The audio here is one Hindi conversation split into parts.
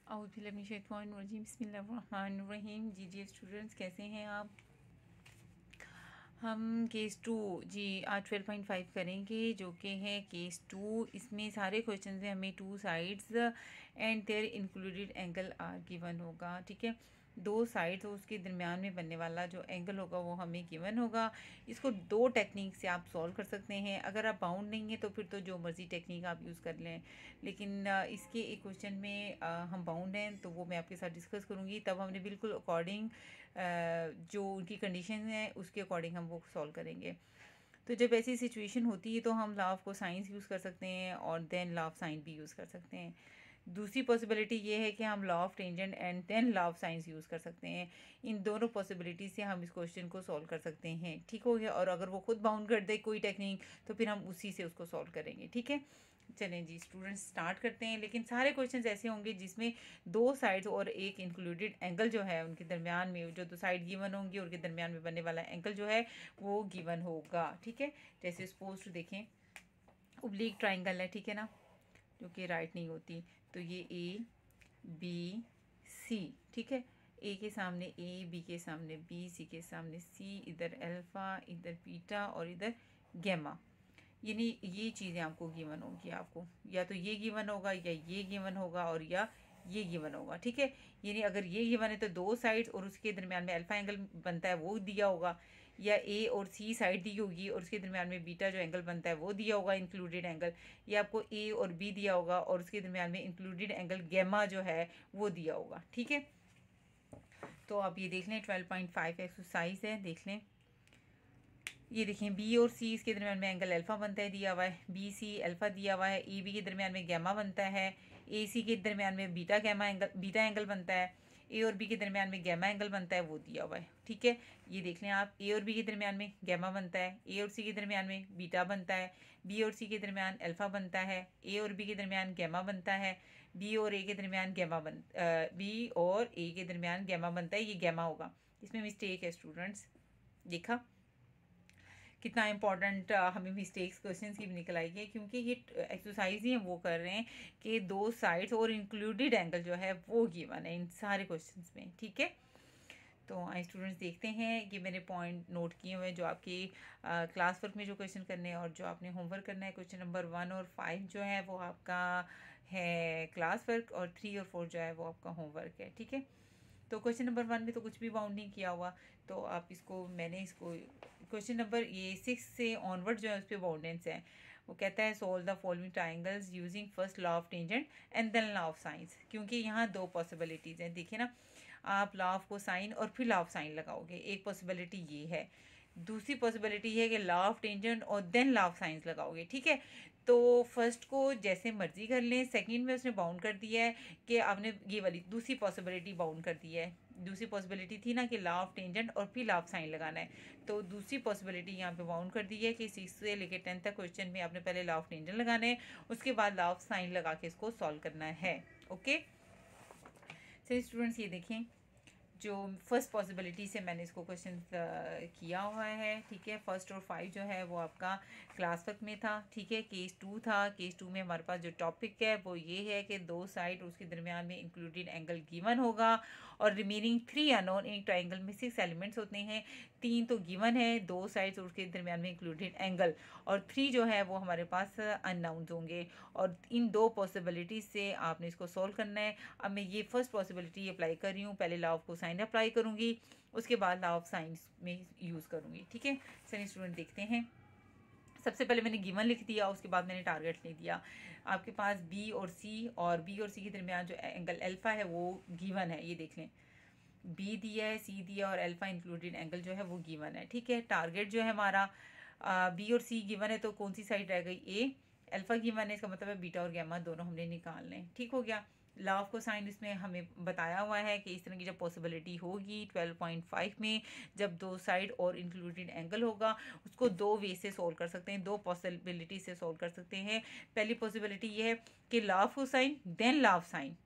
बिस्मिल्लाहिर्रहमानिर्रहीम। जी स्टूडेंट्स, कैसे हैं आप? हम केस 2 जी आज 12.5 करेंगे, जो कि है केस 2। इसमें सारे क्वेश्चन में हमें two sides and their included angle are given होगा। ठीक है, दो साइड्स और उसके दरमियान में बनने वाला जो एंगल होगा वो हमें गिवन होगा। इसको दो टेक्निक से आप सॉल्व कर सकते हैं। अगर आप बाउंड नहीं है तो फिर तो जो मर्ज़ी टेक्निक आप यूज़ कर लें, लेकिन इसके एक क्वेश्चन में हम बाउंड हैं तो वो मैं आपके साथ डिस्कस करूँगी। तब हमने बिल्कुल अकॉर्डिंग जो उनकी कंडीशन है उसके अकॉर्डिंग हम वो सॉल्व करेंगे। तो जब ऐसी सिचुएशन होती है तो हम लॉ ऑफ कोसाइंस यूज़ कर सकते हैं और देन लॉ ऑफ साइन भी यूज़ कर सकते हैं। दूसरी पॉसिबिलिटी ये है कि हम law of tangent and then law of sines use कर सकते हैं। इन दोनों पॉसिबिलिटी से हम इस क्वेश्चन को सॉल्व कर सकते हैं। ठीक हो गया? और अगर वो खुद बाउंड कर दे कोई टेक्निक तो फिर हम उसी से उसको सॉल्व करेंगे। ठीक है, चलें जी स्टूडेंट्स स्टार्ट करते हैं। लेकिन सारे क्वेश्चंस ऐसे होंगे जिसमें दो साइड्स और एक इंक्लूडेड एंगल जो है उनके दरमियान में जो दो साइड गिवन होंगी उनके दरमियान में बनने वाला एंगल जो है वो गिवन होगा। ठीक है, जैसे सपोज टू देखें, ओब्लिक ट्राइंगल है, ठीक है ना, जो कि राइट नहीं होती। तो ये ए बी सी, ठीक है, ए के सामने ए, बी के सामने बी, सी के सामने सी, इधर अल्फ़ा, इधर बीटा और इधर गैमा। यानी ये चीज़ें आपको गिवन होगी। आपको या तो ये गिवन होगा या ये गिवन होगा और या ये गिवन होगा। ठीक है, यानी अगर ये गिवन है तो दो साइड्स और उसके दरमियान में अल्फ़ा एंगल बनता है वो दिया होगा, या ए और सी साइड दी होगी और उसके दरमियान में बीटा जो एंगल बनता है वो दिया होगा, इंक्लूडेड एंगल। या आपको ए और बी दिया होगा और उसके दरमियान में इंक्लूडेड एंगल गैमा जो है वो दिया होगा। ठीक है, तो आप ये देख लें 12.5 एक्सरसाइज है, देख लें। ये देखें, बी और सी इसके दरमियान में एंगल अल्फ़ा बनता है, दिया हुआ है। बी सी अल्फ़ा दिया हुआ है। ई बी के दरमियान में गैमा बनता है। ए सी के दरमियान में बीटा एंगल बनता है। ए और बी के दरमियान में गैमा एंगल बनता है, वो दिया हुआ है। ठीक है, ये देख लें आप, ए और बी के दरमियान में गैमा बनता है, ए और सी के दरमियान में बीटा बनता है, बी और सी के दरमियान अल्फ़ा बनता है, ए और बी के दरमियान गैमा बनता है, बी और ए के दरमियान बी और ए के दरमियान गैमा बनता है। ये गैमा होगा, इसमें मिस्टेक है स्टूडेंट्स। देखा कितना इंपॉर्टेंट हमें मिस्टेक्स क्वेश्चंस की भी निकल आई है, क्योंकि ये एक्सरसाइज ही हम वो कर रहे हैं कि दो साइड्स और इंक्लूडेड एंगल जो है वो गिवन है इन सारे क्वेश्चंस में। ठीक है, तो आई स्टूडेंट्स देखते हैं कि मैंने पॉइंट नोट किए हुए हैं जो आपकी क्लास वर्क में जो क्वेश्चन करने हैं और जो आपने होमवर्क करना है। क्वेश्चन नंबर 1 और 5 जो है वो आपका है क्लास वर्क और 3 और 4 जो है वो आपका होमवर्क है। ठीक है, तो क्वेश्चन नंबर 1 में तो कुछ भी बाउंड नहीं किया हुआ, तो आप इसको मैंने इसको क्वेश्चन नंबर ये 6 से ऑनवर्ड जो है उस पर बाउंडेंस है। वो कहता है solve the following triangles using first law of tangent and then law of sines. क्योंकि यहाँ दो पॉसिबिलिटीज़ हैं, देखिए ना, आप लॉ ऑफ कोसाइन और फिर लॉ ऑफ साइन लगाओगे, एक पॉसिबिलिटी ये है। दूसरी पॉसिबिलिटी है कि लॉ ऑफ टेंजेंट और देन लॉ ऑफ साइंस लगाओगे। ठीक है, तो फर्स्ट को जैसे मर्जी कर लें, सेकंड में उसने बाउंड कर दिया है कि आपने ये वाली दूसरी पॉसिबिलिटी बाउंड कर दी है। दूसरी पॉसिबिलिटी थी ना कि लॉ ऑफ टेंजेंट और फिर लॉ ऑफ साइन लगाना है, तो दूसरी पॉसिबिलिटी यहाँ पे बाउंड कर दी है कि 6 से लेकर 10 तक क्वेश्चन में आपने पहले लॉ ऑफ टेंजेंट लगाना है, उसके बाद लॉ ऑफ साइन लगा के इसको सॉल्व करना है। ओके, चलिए स्टूडेंट्स ये देखें, जो फर्स्ट पॉसिबिलिटी से मैंने इसको क्वेश्चन किया हुआ है। ठीक है, फर्स्ट और 5 जो है वो आपका क्लास वर्क में था। ठीक है, केस 2 था। केस 2 में हमारे पास जो टॉपिक है वो ये है कि दो साइड उसके दरमियान में इंक्लूडेड एंगल गिवन होगा और रिमेनिंग 3 अननोन। एक ट्राइंगल में 6 एलिमेंट्स होते हैं, 3 तो गिवन है, दो साइड्स और उसके दरमियान में इंक्लूडेड एंगल, और 3 जो है वो हमारे पास अननाउन्स होंगे। और इन दो पॉसिबिलिटीज से आपने इसको सॉल्व करना है। अब मैं ये फर्स्ट पॉसिबिलिटी अप्लाई कर रही हूँ, पहले लॉ ऑफ कोसाइन अप्लाई करूँगी, उसके बाद लॉ ऑफ साइंस में यूज़ करूँगी। ठीक है, चलिए स्टूडेंट देखते हैं। सबसे पहले मैंने गिवन लिख दिया, उसके बाद मैंने टारगेट लिख दिया। आपके पास बी और सी के दरमियान जो एंगल अल्फ़ा है वो गिवन है, ये देख लें, बी दिया है, सी दिया और अल्फ़ा इंक्लूडेड एंगल जो है वो गिवन है। ठीक है, टारगेट जो है हमारा बी और सी गिवन है, तो कौन सी साइड रह गई, ए। अल्फ़ा गिवन है, इसका मतलब है बीटा और गैमा दोनों हमने निकालने हैं। ठीक हो गया, लॉ ऑफ कोसाइन इसमें हमें बताया हुआ है कि इस तरह की जब पॉसिबिलिटी होगी 12.5 में, जब दो साइड और इंक्लूडेड एंगल होगा, उसको दो वे से सॉल्व कर सकते हैं, दो पॉसिबिलिटी से सॉल्व कर सकते हैं। पहली पॉसिबिलिटी ये है कि law of cosine then law of sine,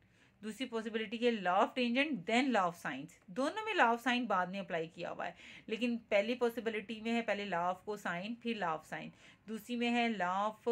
दूसरी पॉसिबिलिटी है law of tangent then law of sines. दोनों में लॉ ऑफ साइन बाद में अप्लाई किया हुआ है, लेकिन पहली पॉसिबिलिटी में है पहले लॉ ऑफ कोसाइन फिर लॉ ऑफ साइन, दूसरी में है law of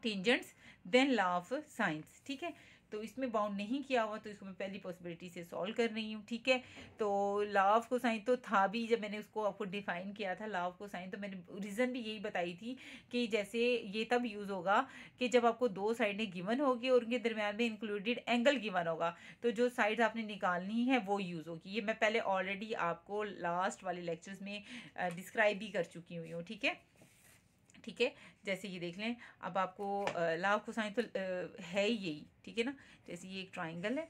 tangents then law of sines. ठीक है, तो इसमें बाउंड नहीं किया हुआ, तो इसको मैं पहली पॉसिबिलिटी से सॉल्व कर रही हूँ, ठीक है। तो लॉ ऑफ कोसाइन तो था भी, जब मैंने उसको आपको डिफाइन किया था लॉ ऑफ कोसाइन, तो मैंने रीज़न भी यही बताई थी कि जैसे ये तब यूज़ होगा कि जब आपको दो साइडें गिवन होगी और उनके दरमियान में इंक्लूडेड एंगल गिवन होगा, तो जो साइड आपने निकालनी है वो यूज़ होगी। ये मैं पहले ऑलरेडी आपको लास्ट वाले लेक्चर्स में डिस्क्राइब भी कर चुकी हुई हूँ, ठीक है। ठीक है, जैसे ये देख लें, अब आपको लॉ ऑफ कोसाइन तो है ही यही, ठीक है ना। जैसे ये एक ट्राइंगल है,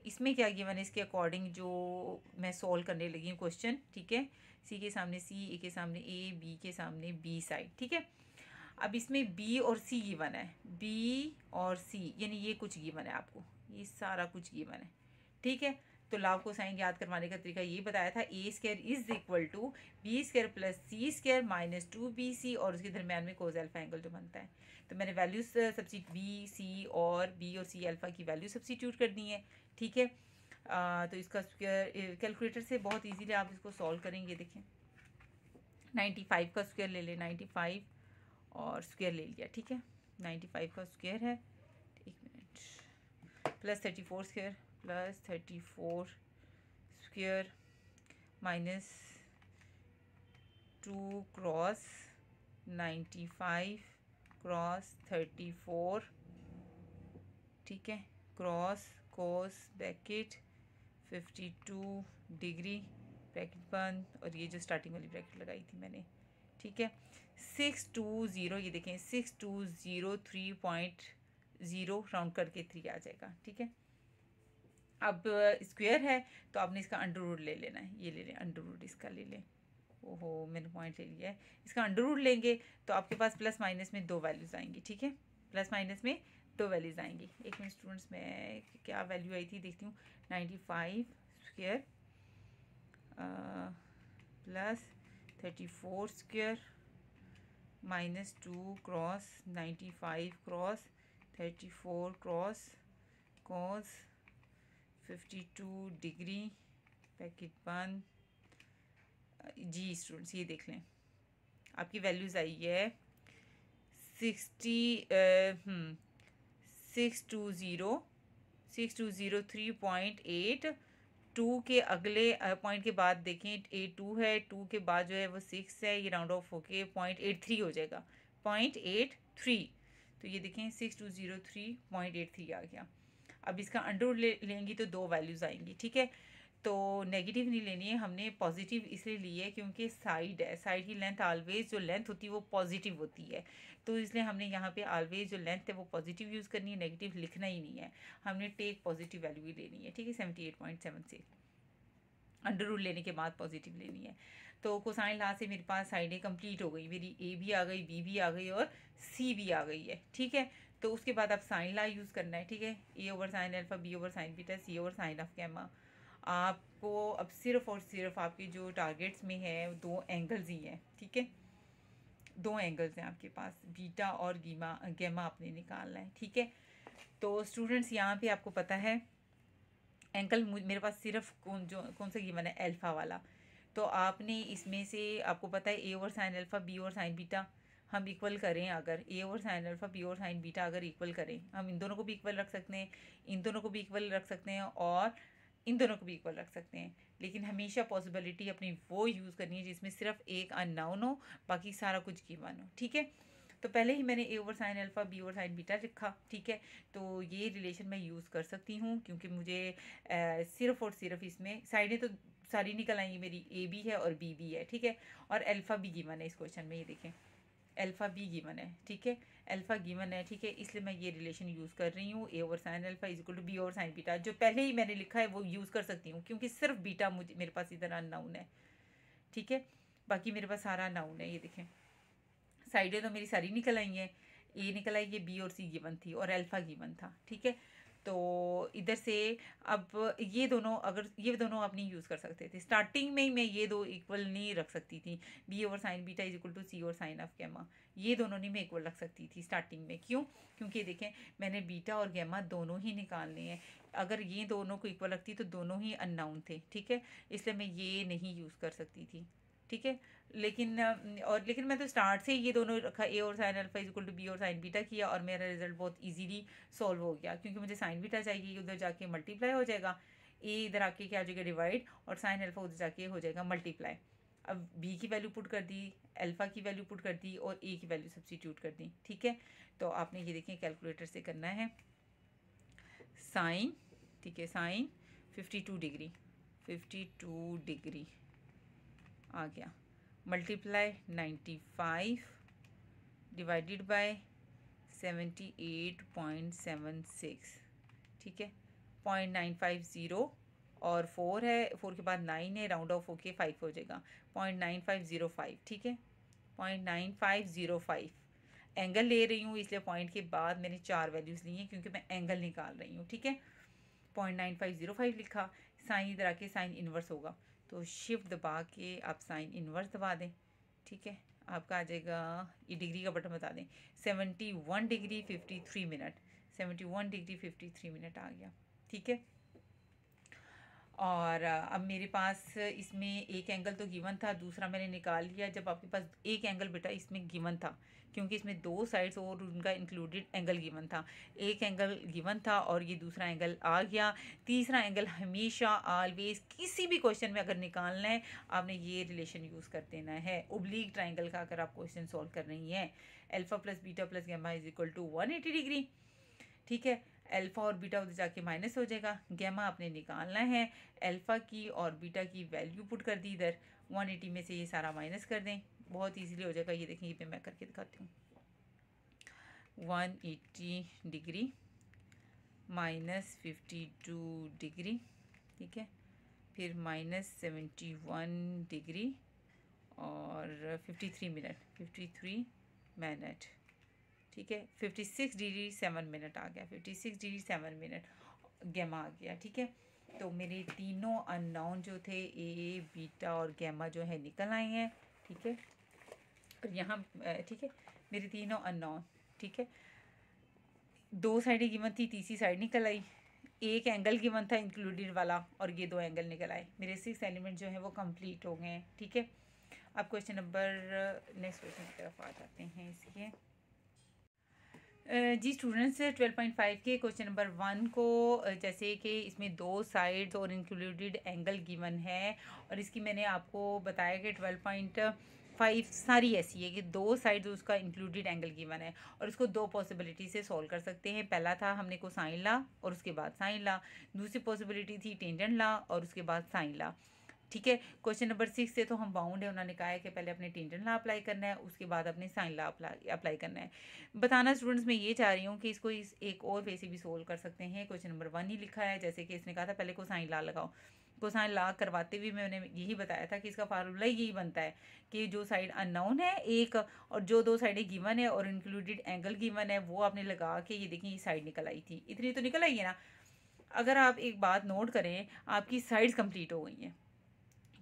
इसमें क्या गिवन है इसके अकॉर्डिंग जो मैं सॉल्व करने लगी हूँ क्वेश्चन, ठीक है। सी के सामने सी, ए के सामने ए, बी के सामने बी साइड, ठीक है। अब इसमें बी और सी गिवन है, बी और सी यानी ये कुछ गिवन है आपको, ये सारा कुछ गिवन है, ठीक है। तो लॉ ऑफ कोसाइन याद करवाने का तरीका ये बताया था, A square is equal to B square plus C square minus 2bc, और उसके दरमियान में कोस अल्फा एंगल जो बनता है। तो मैंने वैल्यूज सब्सिट्यूट बी सी और बी और सी अल्फा की वैल्यू सब्सिट्यूट कर दी है, ठीक है। तो इसका स्क्वायर कैलकुलेटर से बहुत इजीली आप इसको सॉल्व करेंगे। देखें 95 का स्क्वायर ले लें, 95 और स्क्वायर ले लिया, ठीक है। 95 का स्क्वायर है, एक minute, plus 34 square, plus 34 square minus 2 cross 95 cross 34, ठीक है, क्रॉस कोस ब्रैकेट 52 डिग्री ब्रैकेट बंद, और ये जो स्टार्टिंग वाली ब्रैकेट लगाई थी मैंने, ठीक है। 620, ये देखें 6203.0 राउंड करके 3 आ जाएगा, ठीक है। अब स्क्वायर है तो आपने इसका अंडर रूट ले लेना है, ये ले लें अंडर रूट, इसका ले लें, ओहो मैंने पॉइंट ले लिया है। इसका अंडर रूट लेंगे तो आपके पास प्लस माइनस में 2 वैल्यूज़ आएंगी, ठीक है, प्लस माइनस में 2 वैल्यूज़ आएंगी। एक मिनट स्टूडेंट्स, मैं क्या वैल्यू आई थी देखती हूँ, 95 square plus 34 square minus 2 cross 95 cross 34 cross cos 52 degree packet बंद। जी स्टूडेंट्स ये देख लें, आपकी वैल्यूज़ आई है 6203.8। 2 के अगले पॉइंट के बाद देखें A2 है, 2 के बाद जो है वो 6 है, ये राउंड ऑफ होके 0.83 हो जाएगा, 0.83। तो ये देखें 6203.83 आ गया। अब इसका अंडर लेंगी तो 2 वैल्यूज़ आएंगी, ठीक है। तो नेगेटिव नहीं लेनी है हमने, पॉजिटिव इसलिए ली है क्योंकि साइड है, साइड की लेंथ ऑलवेज जो लेंथ होती है वो पॉजिटिव होती है, तो इसलिए हमने यहाँ पे ऑलवेज जो लेंथ है वो पॉजिटिव यूज़ करनी है, नेगेटिव लिखना ही नहीं है, हमने टेक पॉजिटिव वैल्यू ही लेनी है, ठीक है। 78.7 से अंडर रूट लेने के बाद पॉजिटिव लेनी है। तो कोसाइन लॉ से मेरे पास साइडें कंप्लीट हो गई, मेरी ए भी आ गई, बी भी आ गई और सी भी आ गई है, ठीक है। तो उसके बाद आप साइन लॉ यूज़ करना है, ठीक है। A over sine alpha, B over sine beta, C over sine of gamma. आपको अब सिर्फ और सिर्फ आपके जो टारगेट्स में है 2 एंगल्स ही हैं, ठीक है, 2 एंगल्स हैं आपके पास, बीटा और गैमा आपने निकालना है, ठीक है। तो स्टूडेंट्स यहाँ पे आपको पता है एंगल मेरे पास सिर्फ कौन सा गिवन है, अल्फ़ा वाला। तो आपने इसमें से आपको पता है A over sine alpha, B over sine beta हम इक्वल करें, अगर A over sine alpha, B over sine beta अगर इक्वल करें, हम इन दोनों को भी इक्वल रख सकते हैं, इन दोनों को भी इक्वल रख सकते हैं और इन दोनों को भी इक्वल रख सकते हैं, लेकिन हमेशा पॉसिबिलिटी अपनी वो यूज़ करनी है जिसमें सिर्फ एक अननोन हो, बाकी सारा कुछ गिवन हो, ठीक है। तो पहले ही मैंने A over sine alpha, B over sine beta लिखा, ठीक है। तो ये रिलेशन मैं यूज़ कर सकती हूँ क्योंकि मुझे सिर्फ और सिर्फ इसमें साइडें तो सारी निकल आएंगी, मेरी ए भी है और बी भी है, ठीक है, और अल्फ़ा भी गिवन है इस क्वेश्चन में, ये देखें अल्फ़ा भी गिवन है, ठीक है, अल्फ़ा गिवन है, ठीक है, इसलिए मैं ये रिलेशन यूज़ कर रही हूँ, A over sine alpha is equal to B over sine beta, जो पहले ही मैंने लिखा है वो यूज़ कर सकती हूँ क्योंकि सिर्फ बीटा मेरे पास इधर अननोन है, ठीक है, बाकी मेरे पास सारा अननोन है। ये देखें साइडें तो मेरी सारी निकल आई हैं, ए निकल आई, ये बी और सी गिवन थी और अल्फ़ा गिवन था, ठीक है। तो इधर से अब ये दोनों अगर ये दोनों आप नहीं यूज़ कर सकते थे, स्टार्टिंग में ही मैं ये दो इक्वल नहीं रख सकती थी, B over sine beta is equal to C over sine of gamma, ये दोनों नहीं मैं इक्वल रख सकती थी स्टार्टिंग में। क्यों? क्योंकि देखें मैंने बीटा और गैमा दोनों ही निकालने हैं, अगर ये दोनों को इक्वल रखती तो दोनों ही अननाउन थे, ठीक है, इसलिए मैं ये नहीं यूज़ कर सकती थी, ठीक है। लेकिन मैं तो स्टार्ट से ये दोनों रखा, ए और sine alpha is equal to B और साइन बीटा किया, और मेरा रिजल्ट बहुत इजीली सॉल्व हो गया, क्योंकि मुझे साइन बीटा चाहिए, उधर जाके मल्टीप्लाई हो जाएगा, ए इधर आके क्या हो जाएगा डिवाइड, और साइन अल्फा उधर जाके हो जाएगा मल्टीप्लाई। अब बी की वैल्यू पुट कर दी, अल्फा की वैल्यू पुट कर दी, और ए की वैल्यू सब्स्टिट्यूट कर दी, ठीक है। तो आपने ये देखें कैलकुलेटर से करना है। साइन, ठीक है, साइन 52 डिग्री, 52 डिग्री आ गया, मल्टीप्लाई 95 डिवाइडेड बाय 78.76, ठीक है, 0.950 और 4 है, 4 के बाद 9 है, राउंड ऑफ होके 5 हो जाएगा, 0.9505, ठीक है, 0.9505। एंगल ले रही हूँ इसलिए पॉइंट के बाद मैंने 4 वैल्यूज़ ली हैं, क्योंकि मैं एंगल निकाल रही हूँ, ठीक है। 0.9505 लिखा, साइन इधर आके साइन इन्वर्स होगा, तो शिफ्ट दबा के आप साइन इन्वर्स दबा दें, ठीक है। आपका आ जाएगा, ये डिग्री का बटन बता दें, 71 डिग्री 53 मिनट, 71 डिग्री 53 मिनट आ गया, ठीक है। और अब मेरे पास इसमें एक एंगल तो गिवन था, दूसरा मैंने निकाल लिया। जब आपके पास एक एंगल बेटा इसमें गिवन था, क्योंकि इसमें 2 साइड्स और उनका इंक्लूडेड एंगल गिवन था, एक एंगल गिवन था और ये दूसरा एंगल आ गया। तीसरा एंगल हमेशा ऑलवेज किसी भी क्वेश्चन में अगर निकालना है, आपने ये रिलेशन यूज़ कर देना है। ओब्लीक ट्राइंगल का अगर आप क्वेश्चन सॉल्व कर रही हैं, alpha plus beta plus gamma is equal to 180 degree, ठीक है। अल्फा और बीटा उधर जाके माइनस हो जाएगा, गैमा आपने निकालना है, अल्फा की और बीटा की वैल्यू पुट कर दी इधर, 180 में से ये सारा माइनस कर दें, बहुत इजीली हो जाएगा। ये देखें, ये पे मैं करके दिखाती हूँ, 180 डिग्री माइनस 52 डिग्री, ठीक है, फिर माइनस 71 डिग्री और 53 मिनट, 53 मिनट, ठीक है, 56 डिग्री 7 मिनट आ गया, 56 डिग्री 7 मिनट गैमा आ गया, ठीक है। तो मेरे तीनों अननोन जो थे, ए बीटा और गैमा जो है निकल आए हैं, ठीक है। और यहाँ ठीक है, मेरे तीनों अननोन, ठीक है, 2 साइडें गिवन थी, तीसरी साइड निकल आई, एक एंगल गिवन था इंक्लूडेड वाला, और ये 2 एंगल निकल आए, मेरे 6 एलिमेंट जो है वो कंप्लीट हो गए हैं, ठीक है। अब क्वेश्चन नंबर नेक्स्ट क्वेश्चन की तरफ आ जाते हैं इसके। जी स्टूडेंट्स, 12.5 के क्वेश्चन नंबर 1 को जैसे कि इसमें 2 साइड्स और इंक्लूडेड एंगल गिवन है, और इसकी मैंने आपको बताया कि 12.5 सारी ऐसी है कि 2 साइड्स उसका इंक्लूडेड एंगल गिवन है, और इसको 2 पॉसिबिलिटी से सॉल्व कर सकते हैं। पहला था हमने कोसाइन ला और उसके बाद साइन ला, दूसरी पॉसिबिलिटी थी टेंजेंट ला और उसके बाद साइन ला, ठीक है। क्वेश्चन नंबर 6 से तो हम बाउंड है, उन्होंने कहा है कि पहले अपने टेंजेंट ला अप्लाई करना है, उसके बाद अपने साइन ला अप्लाई करना है। बताना स्टूडेंट्स मैं ये चाह रही हूँ कि इसको एक और वे से भी सोल्व कर सकते हैं। क्वेश्चन नंबर 1 ही लिखा है, जैसे कि इसने कहा था पहले कोसाइन ला लगाओ, कोसाइन ला करवाते हुए मैंने यही बताया था कि इसका फार्मूला यही बनता है कि जो साइड अननोन है एक, और जो 2 साइडें गिवन है और इंक्लूडेड एंगल गिवन है, वो आपने लगा के, ये देखिए ये साइड निकल आई थी, इतनी तो निकल आई है ना। अगर आप एक बात नोट करें, आपकी साइड्स कंप्लीट हो गई हैं,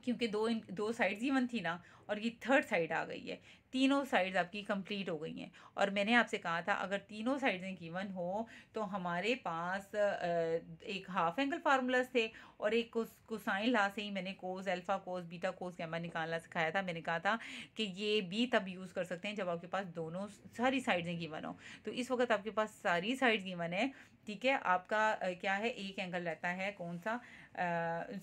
क्योंकि दो साइड्स गिवन थी ना, और ये थर्ड साइड आ गई है, तीनों साइड्स आपकी कंप्लीट हो गई हैं। और मैंने आपसे कहा था अगर तीनों साइड्स गिवन हो तो हमारे पास एक हाफ एंगल फार्मूलाज थे, और एक कोसाइन ला से ही मैंने cos alpha cos beta cos gamma निकालना सिखाया था। मैंने कहा था कि ये भी तब यूज़ कर सकते हैं जब आपके पास दोनों सारी साइड्स गिवन हो। तो इस वक्त आपके पास सारी साइड्स गिवन है, ठीक है। आपका क्या है, एक एंगल रहता है, कौन सा,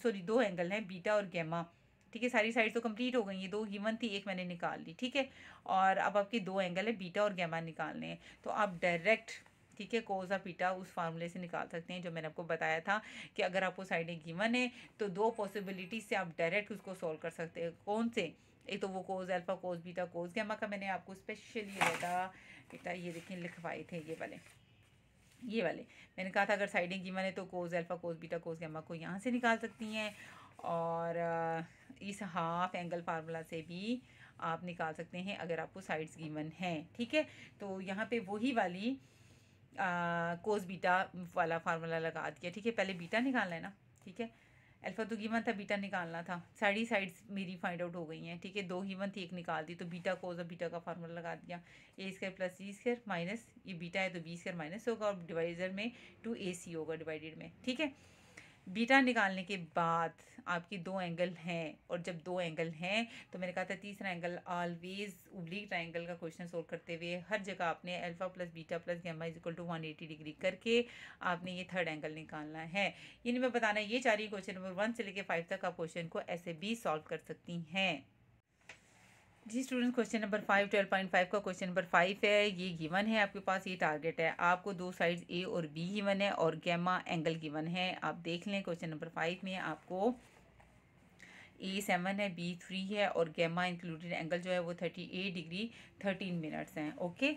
सॉरी 2 एंगल हैं बीटा और गैमा, ठीक है। सारी साइड तो कंप्लीट हो गई हैं, 2 गिवन थी, एक मैंने निकाल ली, ठीक है। और अब आपके 2 एंगल है बीटा और गैमा निकालने हैं, तो आप डायरेक्ट, ठीक है, कोस ऑफ बीटा उस फार्मूले से निकाल सकते हैं जो मैंने आपको बताया था कि अगर आपको साइडें गिवन है तो 2 पॉसिबिलिटी से आप डायरेक्ट उसको सॉल्व कर सकते हैं। कौन से, एक तो वो cos alpha cos beta cos gamma का मैंने आपको स्पेशली बेटा ये देखिए लिखवाए थे, ये वाले मैंने कहा था अगर साइडें गिवन है तो cos alpha cos beta cos gamma को यहाँ से निकाल सकती हैं, और इस हाफ एंगल फार्मूला से भी आप निकाल सकते हैं अगर आपको साइड्स गिवन हैं, ठीक है। तो यहाँ पे वही वाली कोस बीटा वाला फार्मूला लगा दिया, ठीक है। पहले बीटा निकालना है ना, ठीक है, अल्फा तो गिवन था, बीटा निकालना था, सारी साइड्स मेरी फाइंड आउट हो गई हैं, ठीक है। 2 गिवन थी, एक निकाल दी, तो बीटा कोस और बीटा का फार्मूला लगा दिया, ए square plus C square minus, ये बीटा है तो बी स्क्वायर माइनस होगा, और डिवाइजर में 2ac होगा डिवाइडेड में, ठीक है। बीटा निकालने के बाद आपकी दो एंगल हैं, और जब दो एंगल हैं तो मैंने कहा था तीसरा एंगल ऑलवेज ओब्लिक ट्रायंगल का क्वेश्चन सोल्व करते हुए हर जगह आपने alpha plus beta plus gamma is equal to 180 degree करके आपने ये थर्ड एंगल निकालना है। यानी मैं बताना ये चाह रही हूँ क्वेश्चन नंबर 1 से लेकर 5 तक आप क्वेश्चन को ऐसे भी सॉल्व कर सकती हैं। जी स्टूडेंट, क्वेश्चन नंबर 5 12.5 का क्वेश्चन नंबर 5 है। ये गिवन है आपके पास, ये टारगेट है आपको, दो साइड्स ए और बी गिवन है और गैमा एंगल गिवन है। आप देख लें क्वेश्चन नंबर 5 में आपको ए 7 है, बी 3 है और गैमा इंक्लूडेड एंगल जो है वो 38 डिग्री 13 मिनट्स हैं। ओके,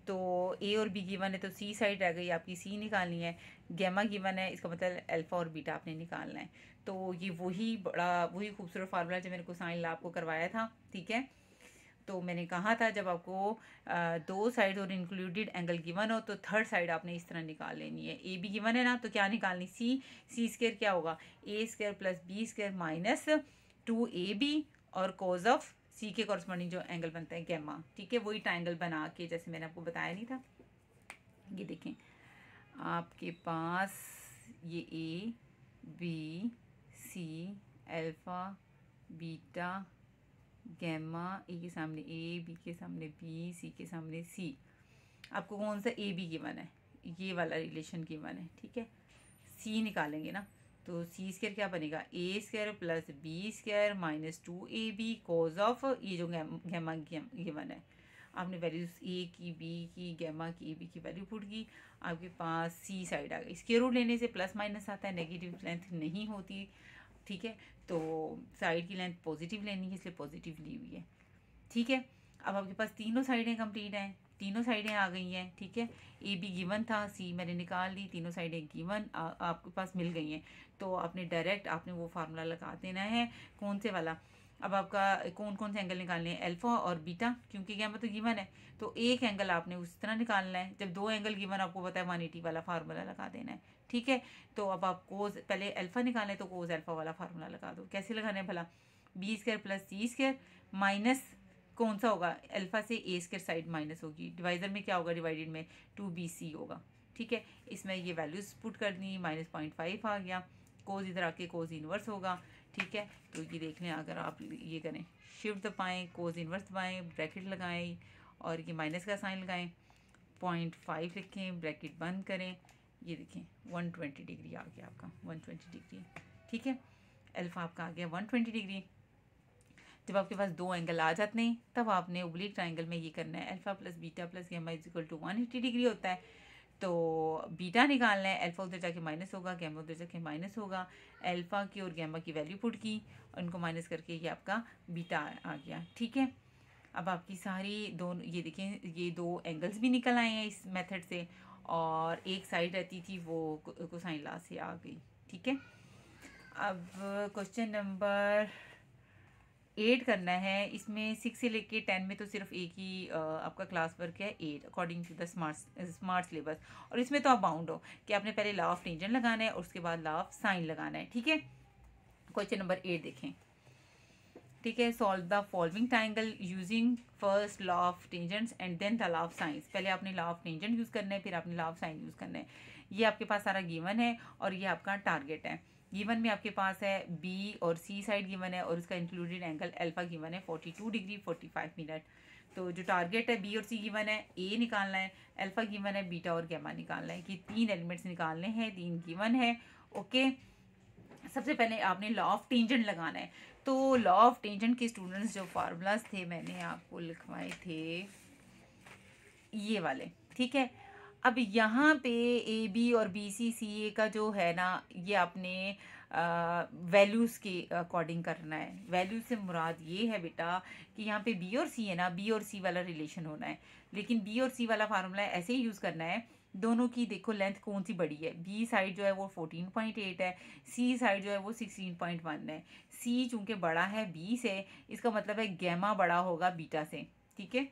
तो ए और बी गिवन है तो सी साइड रह गई आपकी, सी निकालनी है। गैमा गिवन है, इसका मतलब अल्फा और बीटा आपने निकालना है। तो ये वही खूबसूरत फार्मूला जो मैंने कोसाइन लॉ आपको करवाया था, ठीक है। तो मैंने कहा था जब आपको दो साइड और इंक्लूडेड एंगल गिवन हो तो थर्ड साइड आपने इस तरह निकाल लेनी है। ए बी गिवन है ना, तो क्या निकालनी, सी स्क्वायर क्या होगा, A square plus B square minus 2ab और कोज ऑफ सी के कॉरस्पॉन्डिंग जो एंगल बनता है गैमा, ठीक है। वही ट्रायंगल बना के जैसे मैंने आपको बताया नहीं था। ये देखें आपके पास ये A B C alpha beta gamma, A के सामने ए, बी के सामने बी, सी के सामने सी। आपको कौन सा ए बी गिवन है, ये वाला रिलेशन गिवन है, ठीक है। सी निकालेंगे ना, तो सी स्क्वायर क्या बनेगा, A square plus B square minus 2ab cos of ये जो गैमा गिवन है। आपने वैल्यूज ए की, बी की, गैमा की, ए बी की वैल्यू पुट की, आपके पास सी साइड आ गई। स्क्वायर रूट लेने से प्लस माइनस आता है, नेगेटिव लेंथ नहीं होती, ठीक है। तो साइड की लेंथ पॉजिटिव लेनी है, इसलिए पॉजिटिव ली हुई है, ठीक है। अब आपके पास तीनों साइडें कंप्लीट हैं, तीनों साइडें आ गई हैं, ठीक है। ए बी गिवन था, सी मैंने निकाल ली, तीनों साइडें गिवन आपके पास मिल गई हैं। तो आपने डायरेक्ट आपने वो फार्मूला लगा देना है, कौन से वाला। अब आपका कौन कौन से एंगल निकालने हैं, अल्फा और बीटा, क्योंकि गैमा तो गिवन है तो एक एंगल आपने उस तरह निकालना है। जब दो एंगल गिवन आपको पता है 180 वाला फार्मूला लगा देना है, ठीक है। तो अब आप कोज पहले अल्फा निकालें तो कोज अल्फा वाला फार्मूला लगा दो। कैसे लगाना है भला, B square plus C square minus कौन सा होगा, अल्फा से ए स्क्वायर साइड माइनस होगी, डिवाइजर में क्या होगा, डिवाइडेड में 2bc होगा, ठीक है। इसमें ये वैल्यूज पुट कर दी, -0.5 आ गया, कोज इधर आके कोज इनवर्स होगा, ठीक है। तो ये देख लें, अगर आप ये करें शिफ्ट दबाएं, कोज इनवर्स दबाएं, ब्रैकेट लगाएं और ये माइनस का साइन लगाएं, 0.5 लिखें, ब्रैकेट बंद करें, ये देखें 120 डिग्री आ गया आपका, 120 डिग्री, ठीक है। अल्फा आपका आ गया 120 डिग्री। जब आपके पास दो एंगल आ जाते हैं तब आपने ओब्लिक ट्रायंगल में ये करना है, alpha plus beta plus gamma is equal to 180 degree होता है। तो बीटा निकालना है, अल्फा उधर जाके माइनस होगा, गैमा उधर जाके माइनस होगा। अल्फा की और गैमा की वैल्यू पुट की और इनको माइनस करके ये आपका बीटा आ गया, ठीक है। अब आपकी सारी दोनों ये देखें, ये दो एंगल्स भी निकल आए हैं इस मेथड से, और एक साइड रहती थी वो कोसाइन लॉ से आ गई, ठीक है। अब क्वेश्चन नंबर 8 करना है। इसमें 6 से लेके 10 में तो सिर्फ एक ही आपका क्लास वर्क है 8 according to the smart syllabus, और इसमें तो आप बाउंड हो कि आपने पहले लॉ ऑफ टेंजेंट लगाना है और उसके बाद लॉ ऑफ साइन लगाना है, ठीक है। क्वेश्चन नंबर 8 देखें, ठीक है। Solve the following triangle using first law of tangents and then the law of sines. पहले आपने लॉ ऑफ टेंजेंट यूज़ करना है, फिर आपने लॉ ऑफ साइन यूज़ करना है। ये आपके पास सारा गिवन है और ये आपका टारगेट है। गिवन में आपके पास है बी और सी साइड गिवन है और उसका इंक्लूडेड एंगल अल्फा गिवन है 42 डिग्री 45 मिनट। तो जो टारगेट है बी और सी गिवन है, ए निकालना है, अल्फा गिवन है, बीटा और गैमा निकालना है, कि तीन एलिमेंट्स निकालने हैं, तीन गिवन है, ओके। सबसे पहले आपने लॉ ऑफ टेंजेंट लगाना है। तो लॉ ऑफ टेंजेंट के स्टूडेंट्स जो फार्मूलाज थे मैंने आपको लिखवाए थे ये वाले, ठीक है। अब यहाँ पे ए बी और बी सी सी ए का जो है ना, ये आपने वैल्यूज़ के अकॉर्डिंग करना है। वैल्यूज से मुराद ये है बेटा कि यहाँ पे बी और सी है ना, बी और सी वाला रिलेशन होना है, लेकिन बी और सी वाला फार्मूला ऐसे ही यूज़ करना है। दोनों की देखो लेंथ कौन सी बड़ी है, बी साइड जो है वो 14.8 है, सी साइड जो है वो 16.1 है। सी चूँकि बड़ा है बी से, इसका मतलब है गैमा बड़ा होगा बीटा से, ठीक है।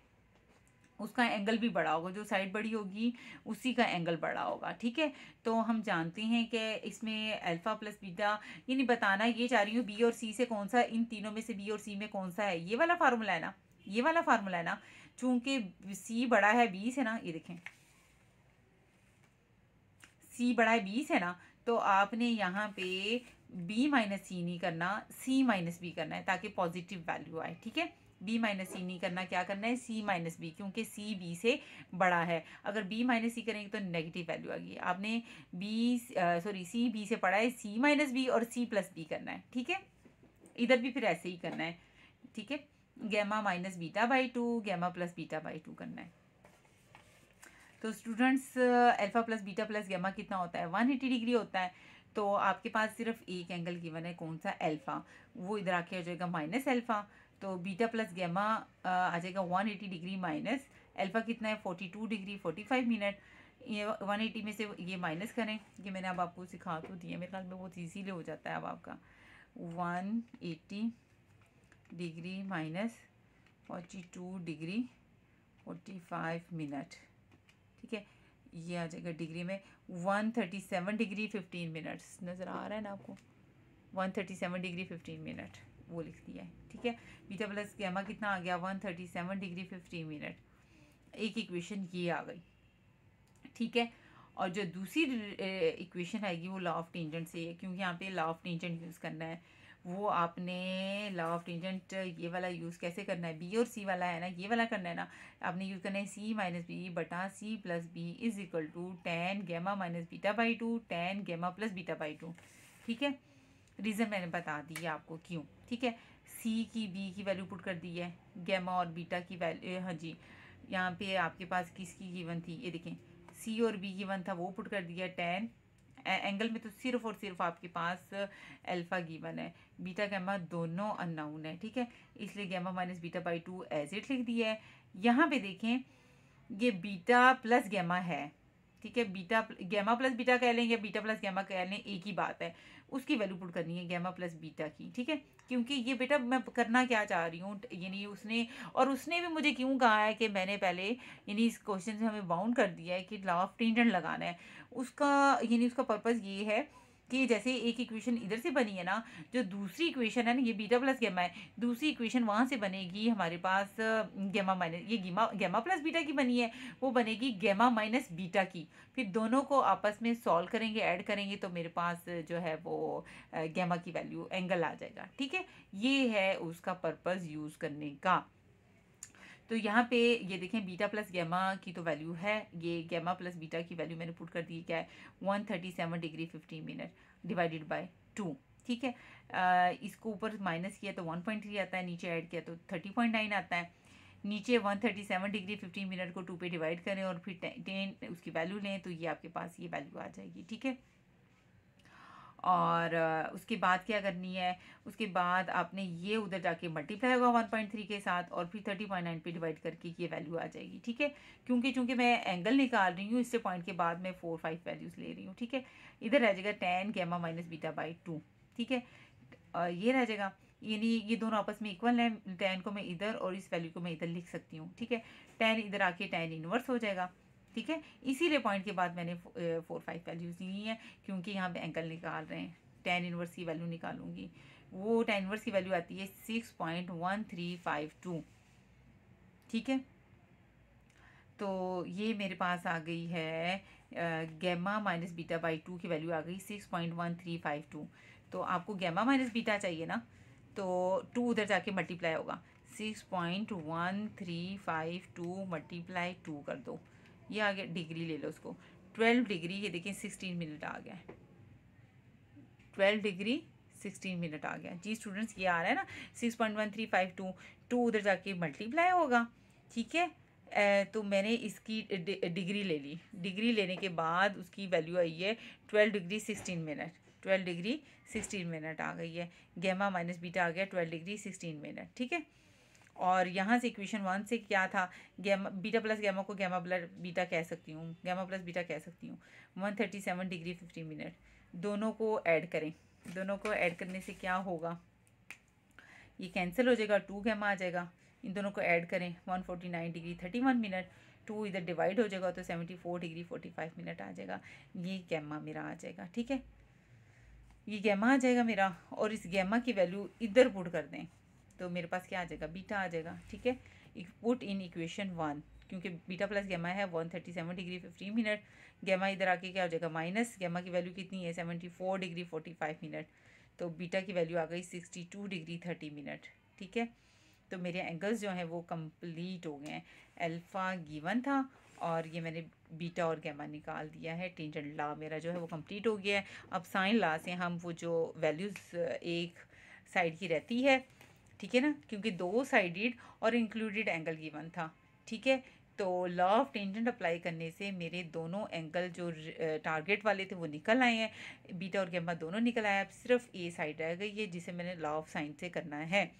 उसका एंगल भी बड़ा होगा, जो साइड बड़ी होगी उसी का एंगल बड़ा होगा, ठीक है। तो हम जानते हैं कि इसमें अल्फा प्लस बीटा, ये नहीं बताना, ये चाह रही हूँ बी और सी से कौन सा, इन तीनों में से बी और सी में कौन सा है, ये वाला फार्मूला है ना, ये वाला फार्मूला है ना। चूंकि सी बड़ा है बी से ना, ये देखें सी बड़ा है बी से ना, तो आपने यहाँ पे b माइनस सी नहीं करना, c माइनस बी करना है ताकि पॉजिटिव वैल्यू आए, ठीक है। b माइनस सी नहीं करना, क्या करना है, c माइनस बी, क्योंकि c b से बड़ा है। अगर b माइनस सी करेंगे तो नेगेटिव वैल्यू आ गई। आपने c b से पढ़ा है, c माइनस बी और c प्लस बी करना है, ठीक है। इधर भी फिर ऐसे ही करना है, ठीक है। Gamma minus beta by two, gamma plus beta by two करना है। तो students alpha plus beta plus gamma कितना होता है, 180 डिग्री होता है। तो आपके पास सिर्फ एक एंगल गिवन है, कौन सा, अल्फा, वो इधर आके आ जाएगा माइनस अल्फा। तो बीटा प्लस गैमा आ जाएगा 180 डिग्री माइनस अल्फा कितना है, 42 डिग्री 45 मिनट। ये 180 में से ये माइनस करें, ये मैंने अब आपको सिखा तो दिया, मेरे ख्याल में बहुत ईजीली हो जाता है अब आपका। 180 डिग्री माइनस 42 डिग्री 45 मिनट, ठीक है। ये आ जाएगा डिग्री में 137 डिग्री 15 मिनट्स, नज़र आ रहा है ना आपको, 137 डिग्री 15 मिनट वो लिख दिया है, ठीक है। बीटा प्लस गैमा कितना आ गया, 137 डिग्री 15 मिनट। एक इक्वेशन ये आ गई, ठीक है। और जो दूसरी इक्वेशन आएगी वो लॉ ऑफ टेंजेंट से है, क्योंकि यहाँ पे लॉ ऑफ टेंजेंट यूज़ करना है। वो आपने लॉ ऑफ टेंजेंट ये वाला यूज़ कैसे करना है, बी और सी वाला है ना, ये वाला करना है ना। आपने यूज़ करना है सी माइनस बी बटा C plus B is equal to tan gamma minus beta by two, tan gamma plus beta by two, ठीक है। रीज़न मैंने बता दी है आपको क्यों, ठीक है। सी की बी की वैल्यू पुट कर दी है, गैमा और बीटा की वैल्यू, हाँ जी, यहाँ पे आपके पास किसकी गिवन थी, ये देखें, सी और बी गिवन था, वो पुट कर दिया। टेन एंगल में तो सिर्फ और सिर्फ आपके पास अल्फा गिवन है, बीटा गैमा दोनों अननाउन है, ठीक है। इसलिए gamma minus beta by two as it लिख दिया है। यहाँ पे देखें ये बीटा प्लस गैमा है, ठीक है। बीटा गैमा प्लस बीटा कह लें या बीटा प्लस गैमा कह लें, एक ही बात है। उसकी वैल्यू पुट करनी है गैमा प्लस बीटा की, ठीक है। क्योंकि ये बेटा मैं करना क्या चाह रही हूँ, यानी उसने भी मुझे क्यों कहा है कि मैंने पहले यानी इस क्वेश्चन से हमें बाउंड कर दिया है कि लॉ ऑफ टेंजेंट लगाना है। उसका पर्पज़ ये है कि जैसे एक इक्वेशन इधर से बनी है ना, जो दूसरी इक्वेशन है ना, ये बीटा प्लस गैमा है, दूसरी इक्वेशन वहाँ से बनेगी हमारे पास गैमा माइनस, ये गैमा प्लस बीटा की बनी है, वो बनेगी गैमा माइनस बीटा की। फिर दोनों को आपस में सॉल्व करेंगे, ऐड करेंगे, तो मेरे पास जो है वो गैमा की वैल्यू एंगल आ जाएगा, ठीक है। ये है उसका पर्पज़ यूज़ करने का। तो यहाँ पे ये देखें बीटा प्लस गैमा की तो वैल्यू है, ये गैमा प्लस बीटा की वैल्यू मैंने पुट कर दी, क्या है, 137 डिग्री 15 मिनट डिवाइडेड बाय 2, ठीक है। इसको ऊपर माइनस किया तो 1.3 आता है, नीचे ऐड किया तो 30.9 आता है। नीचे 137 डिग्री 15 मिनट को 2 पे डिवाइड करें और फिर 10 उसकी वैल्यू लें, तो ये आपके पास ये वैल्यू आ जाएगी, ठीक है। और उसके बाद क्या करनी है, उसके बाद आपने ये उधर जाके मल्टीप्लाई होगा 1.3 के साथ और फिर 30.9 पे डिवाइड करके ये वैल्यू आ जाएगी, ठीक है। चूंकि मैं एंगल निकाल रही हूँ, इससे पॉइंट के बाद मैं 4-5 वैल्यूज़ ले रही हूँ, ठीक है। इधर रह जाएगा 10 गैमा माइनस बीटा बाई 2, ठीक है। ये रह जाएगा, यानी ये दोनों आपस में इक्वल है। 10 को मैं इधर और इस वैल्यू को मैं इधर लिख सकती हूँ, ठीक है। 10 इधर आके 10 इनवर्स हो जाएगा, ठीक है। इसीलिए पॉइंट के बाद मैंने 4-5 वैल्यूज़ ली है, क्योंकि यहाँ पे एंगल निकाल रहे हैं। 10 इनवर्स की वैल्यू निकालूंगी, वो 10 इनवर्स की वैल्यू आती है 6.1352, ठीक है। तो ये मेरे पास आ गई है गैमा माइनस बीटा बाई 2 की वैल्यू आ गई 6.1352। तो आपको गैमा माइनस बीटा चाहिए ना, तो 2 उधर जाके मल्टीप्लाई होगा, 6.1352 मल्टीप्लाई 2 कर दो, ये आ गया, डिग्री ले लो उसको, 12 डिग्री, ये देखिए 16 मिनट आ गया, 12 डिग्री 16 मिनट आ गया जी। स्टूडेंट्स ये आ रहा है ना 6.1352, 2 उधर जाके मल्टीप्लाई होगा, ठीक है। तो मैंने इसकी डिग्री ले ली, डिग्री लेने के बाद उसकी वैल्यू आई है 12 डिग्री 16 मिनट, 12 डिग्री 16 मिनट आ गई है। गैमा माइनस बीटा आ गया 12 डिग्री 16 मिनट, ठीक है। और यहाँ से इक्वेशन 1 से क्या था, गैमा बीटा प्लस गैमा को गैमा प्लस बीटा कह सकती हूँ, गैमा प्लस बीटा कह सकती हूँ। 137 डिग्री 15 मिनट, दोनों को ऐड करें, दोनों को ऐड करने से क्या होगा, ये कैंसिल हो जाएगा, 2 गैमा आ जाएगा। इन दोनों को ऐड करें 149 डिग्री 31 मिनट, 2 इधर डिवाइड हो जाएगा तो 74 डिग्री 45 मिनट आ जाएगा। ये गैमा मेरा आ जाएगा, ठीक है, ये गैमा आ जाएगा मेरा। और इस गैमा की वैल्यू इधर पुट कर दें तो मेरे पास क्या आ जाएगा, बीटा आ जाएगा, ठीक है। पुट इन इक्वेशन 1, क्योंकि बीटा प्लस गैमा है 137 डिग्री 15 मिनट, गैमा इधर आके क्या हो जाएगा माइनस, गैमा की वैल्यू कितनी है 74 डिग्री 45 मिनट, तो बीटा की वैल्यू आ गई 62 डिग्री 30 मिनट। ठीक है, तो मेरे एंगल्स जो हैं वो कंप्लीट हो गए हैं। अल्फ़ा गिवन था और ये मैंने बीटा और गैमा निकाल दिया है। टेंजेंट लॉ मेरा जो है वो कंप्लीट हो गया है। अब साइन लॉ से हम वो जो वैल्यूज़ एक साइड की रहती है, ठीक है ना, क्योंकि दो साइडेड और इंक्लूडेड एंगल गिवन था। ठीक है, तो लॉ ऑफ टेंजेंट अप्लाई करने से मेरे दोनों एंगल जो टारगेट वाले थे वो निकल आए हैं, बीटा और गैमा दोनों निकल आए। अब सिर्फ ए साइड रह गई है जिसे मैंने लॉ ऑफ साइन से करना है।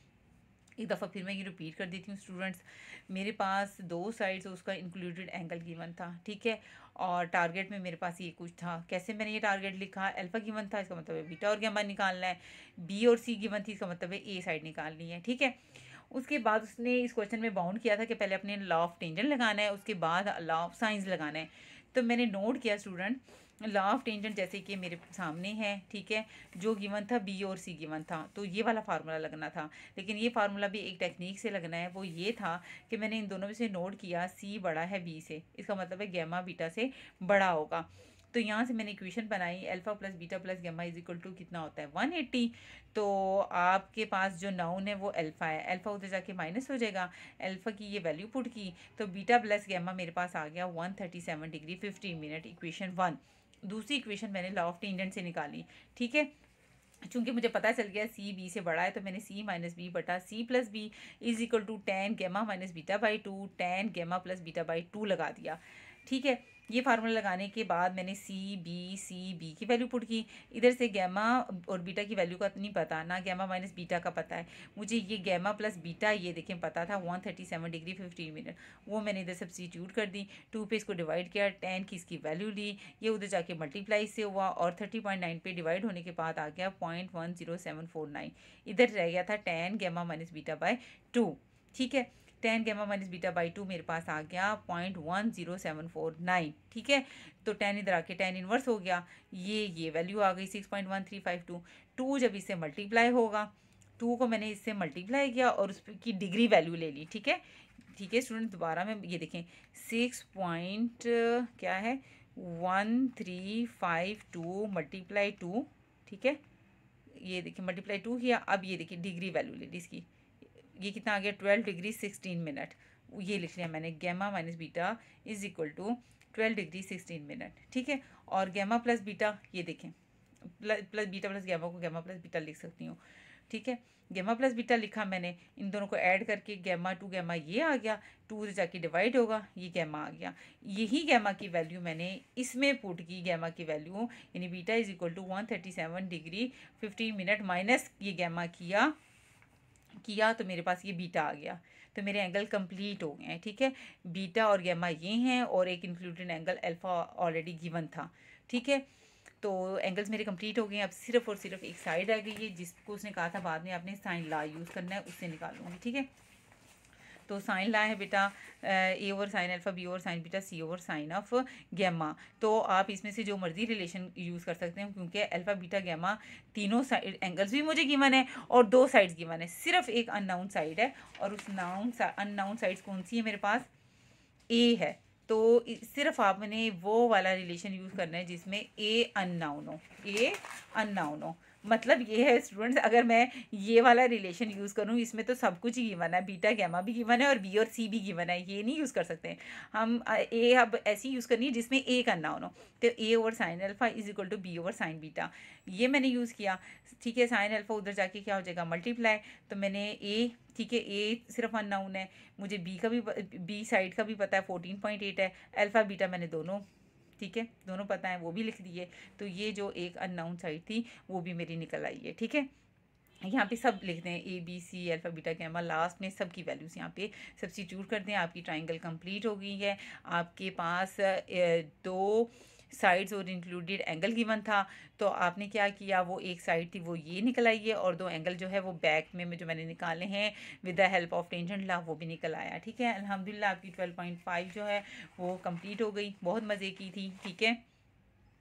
एक दफ़ा फिर मैं ये रिपीट कर देती हूँ स्टूडेंट्स, मेरे पास दो साइड्स उसका इंक्लूडेड एंगल गिवन था। ठीक है, और टारगेट में मेरे पास ये कुछ था। कैसे मैंने ये टारगेट लिखा, अल्फ़ा गिवन था, इसका मतलब है बीटा और गैमा निकालना है। बी और सी गिवन थी, इसका मतलब है ए साइड निकालनी है। ठीक है, उसके बाद उसने इस क्वेश्चन में बाउंड किया था कि पहले अपने लॉ ऑफ टेंजेंट लगाना है, उसके बाद लॉ ऑफ साइंस लगाना है। तो मैंने नोट किया स्टूडेंट, लॉ ऑफ टेंजेंट जैसे कि मेरे सामने है, ठीक है, जो गिवन था बी और सी गिवन था, तो ये वाला फार्मूला लगना था। लेकिन ये फार्मूला भी एक टेक्निक से लगना है, वो ये था कि मैंने इन दोनों में से नोट किया सी बड़ा है बी से, इसका मतलब है गैमा बीटा से बड़ा होगा। तो यहाँ से मैंने इक्वेशन बनाई, alpha plus beta plus gamma is equal to कितना होता है 180। तो आपके पास जो नाउन है वो अल्फ़ा है, अल्फ़ा उधर जाके माइनस हो जाएगा, अल्फ़ा की ये वैल्यू पुट की, तो बीटा प्लस गैमा मेरे पास आ गया 137 डिग्री 15 मिनट, इक्वेशन 1। दूसरी इक्वेशन मैंने लॉ ऑफ टेंजेंट से निकाली। ठीक है, चूंकि मुझे पता चल गया सी बी से बड़ा है, तो मैंने सी माइनस बी बटा C plus B is equal to tan gamma minus beta by two, tan gamma plus beta by two लगा दिया। ठीक है, ये फार्मूला लगाने के बाद मैंने सी बी की वैल्यू पुट की। इधर से गैमा और बीटा की वैल्यू का नहीं पता, ना गैमा माइनस बीटा का पता है मुझे। ये गैमा प्लस बीटा ये देखें पता था 137 डिग्री 15 मिनट, वो मैंने इधर सब्स्टिट्यूट कर दी, 2 पे इसको डिवाइड किया, 10 की इसकी वैल्यू ली, ये उधर जाके मल्टीप्लाई से हुआ और 30.9 पे डिवाइड होने के बाद आ गया 0.10749। इधर रह गया था 10 गैमा माइनस बीटा बाय 2। ठीक है, 10 गैमा माइनस बीटा बाई 2 मेरे पास आ गया 0.10749। ठीक है, तो 10 इधर आके 10 इनवर्स हो गया, ये वैल्यू आ गई 6.1352। 2 जब इससे मल्टीप्लाई होगा, 2 को मैंने इससे मल्टीप्लाई किया और उसकी डिग्री वैल्यू ले ली। ठीक है, ठीक है स्टूडेंट, दोबारा में ये देखें 6 पॉइंट क्या है 1352 मल्टीप्लाई 2। ठीक है, ये देखिए मल्टीप्लाई 2 किया, अब ये देखिए डिग्री वैल्यू ले ली इसकी, ये कितना आ गया 12 डिग्री 16 मिनट, ये लिख लिया मैंने, gamma minus beta is equal to 12 degree 16 minute. ठीक है, और गैमा प्लस बीटा ये देखें, प्लस बीटा प्लस गैमा को गैमा प्लस बीटा लिख सकती हूँ। ठीक है, गैमा प्लस बीटा लिखा मैंने, इन दोनों को ऐड करके गैमा टू गैमा ये आ गया, 2 से जाके डिवाइड होगा, ये गैमा आ गया। यही गैमा की वैल्यू मैंने इसमें पुट की, गैमा की वैल्यू यानी beta is equal to 137 degree 15 minute minus ये गैमा किया तो मेरे पास ये बीटा आ गया। तो मेरे एंगल कंप्लीट हो गए हैं। ठीक है, बीटा और गैमा ये हैं और एक included angle alpha already given था। ठीक है, तो एंगल्स मेरे कंप्लीट हो गए हैं। अब सिर्फ और सिर्फ एक साइड रह गई है जिसको उसने कहा था बाद में आपने साइन लॉ यूज़ करना है, उससे निकालूंगी। ठीक है, तो साइन लॉ है बेटा a over sine alpha, B over sine beta, C over sine of gamma. तो आप इसमें से जो मर्जी रिलेशन यूज़ कर सकते हैं, क्योंकि अल्फा बीटा गैमा तीनों साइड एंगल्स भी मुझे गिवन है और दो साइड्स गिवन है, सिर्फ एक अननाउन साइड है और उस अननाउन साइड्स कौन सी है मेरे पास, ए है। तो सिर्फ आपने वो वाला रिलेशन यूज़ करना है जिसमें ए अननाउन हो, ए अननाउन हो। मतलब ये है स्टूडेंट्स, अगर मैं ये वाला रिलेशन यूज़ करूँ, इसमें तो सब कुछ ही गिवन है, बीटा गैमा भी गिवन है और बी और सी भी गिवन है, ये नहीं यूज़ कर सकते हम। ए अब ऐसी यूज़ करनी है जिसमें ए का अननोन हो, तो a over sine alpha is equal to B over sine beta, ये मैंने यूज़ किया। ठीक है, साइन अल्फा उधर जाके क्या हो जाएगा मल्टीप्लाई, तो मैंने ए, ठीक है, ए सिर्फ अननोन है, मुझे बी का भी, बी साइड का भी पता है 14.8 है, अल्फा बीटा मैंने दोनों, ठीक है, दोनों पता है, वो भी लिख दिए। तो ये जो एक अननाउन साइड थी वो भी मेरी निकल आई है। ठीक है, यहाँ पे सब लिखते हैं A B C alpha beta gamma, last में सब की वैल्यूज़ यहाँ पे सब्स्टिट्यूट करते हैं। आपकी ट्राइंगल कंप्लीट हो गई है, आपके पास दो साइड्स और इंक्लूडेड एंगल गिवन था, तो आपने क्या किया, वो एक साइड थी वो ये निकल आई है और दो एंगल जो है वो बैक में जो मैंने निकाले हैं with the help of tangent law वो भी निकल आया। ठीक है, अल्हम्दुलिल्लाह आपकी 12.5 जो है वो कंप्लीट हो गई, बहुत मज़े की थी। ठीक है।